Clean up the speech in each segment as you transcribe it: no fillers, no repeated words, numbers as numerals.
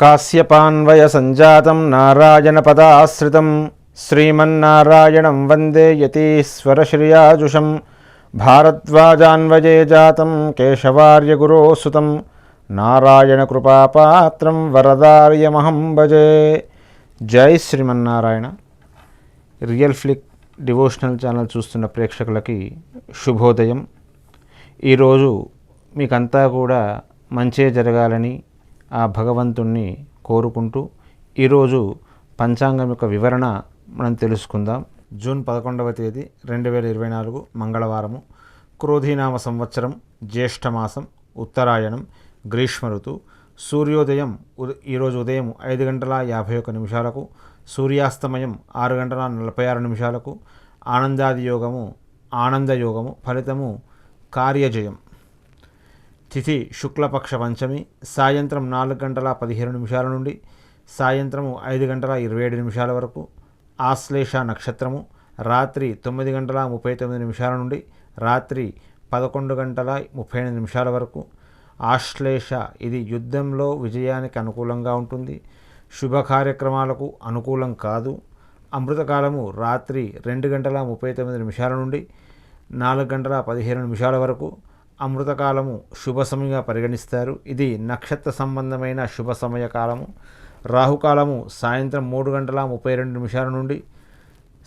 కాశ్యపాన్వయ సంజాతం నారాయణ పదాశ్రితం శ్రీమన్నారాయణం వందే యతీశ్వరశ్రియాజుషం భారద్వాజాన్వయే జాతం కేశవార్య గురోసుతం నారాయణ కృపాపాత్రం వరదార్యమహం భజే. జై Srimannarayana. Real flick devotional channel చూస్తున్న ప్రేక్షకులకి శుభోదయం. ఈరోజు మీకంతా కూడా మంచే జరగాలని ఆ భగవంతుణ్ణి కోరుకుంటూ ఈరోజు పంచాంగం యొక్క వివరణ మనం తెలుసుకుందాం. జూన్ 11వ తేదీ 2024 మంగళవారము. క్రోధీనామ సంవత్సరం, జ్యేష్ఠమాసం, ఉత్తరాయణం, గ్రీష్మ ఋతువు. సూర్యోదయం ఈరోజు ఉదయం 5:51 సూర్యాస్తమయం 6:46 ఆనందయోగము. ఫలితము కార్యజయం. తిథి శుక్లపక్ష పంచమి. సాయంత్రం 4:17 నుండి సాయంత్రము 5:27 వరకు. ఆశ్లేష నక్షత్రము రాత్రి 9:39 నుండి రాత్రి 11:38 వరకు. ఆశ్లేష ఇది యుద్ధంలో విజయానికి అనుకూలంగా ఉంటుంది. శుభ కార్యక్రమాలకు అనుకూలం కాదు. అమృతకాలము రాత్రి 2:39 నుండి 4:15 వరకు. అమృతకాలము శుభ సమయంగా పరిగణిస్తారు. ఇది నక్షత్ర సంబంధమైన శుభ సమయ కాలము. రాహుకాలము సాయంత్రం 3:32 నుండి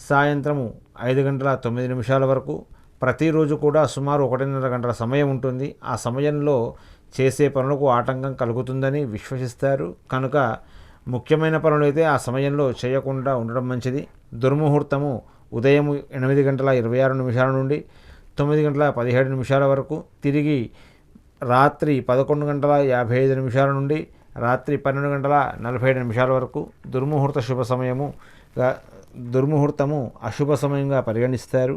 సాయంత్రము 5:09 వరకు. ప్రతిరోజు కూడా సుమారు 1.5 గంటల సమయం ఉంటుంది. ఆ సమయంలో చేసే పనులకు ఆటంకం కలుగుతుందని విశ్వసిస్తారు. కనుక ముఖ్యమైన పనులు అయితే ఆ సమయంలో చేయకుండా ఉండడం మంచిది. దుర్ముహూర్తము ఉదయం 8:26 నుండి 9:17 వరకు. తిరిగి రాత్రి 11:55 నుండి రాత్రి 12:47 వరకు. దుర్ముహూర్తము అశుభ సమయంగా పరిగణిస్తారు.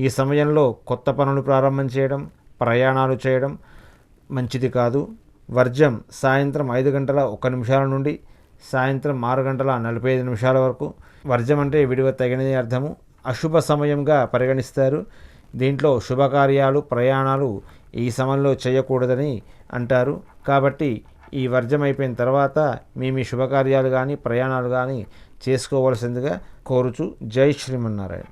ఈ సమయంలో కొత్త పనులు ప్రారంభం చేయడం, ప్రయాణాలు చేయడం మంచిది కాదు. వర్జం సాయంత్రం 5:01 నుండి సాయంత్రం 6:45 వరకు. వర్జం అంటే విడివ తగినది అర్థము. అశుభ సమయంగా పరిగణిస్తారు. దీంట్లో శుభకార్యాలు, ప్రయాణాలు ఈ సమయంలో చేయకూడదని అంటారు. కాబట్టి ఈ వర్జం అయిపోయిన తర్వాత మీ శుభకార్యాలు కానీ ప్రయాణాలు కానీ చేసుకోవలసిందిగా కోరుచు. జై శ్రీమన్నారాయణ.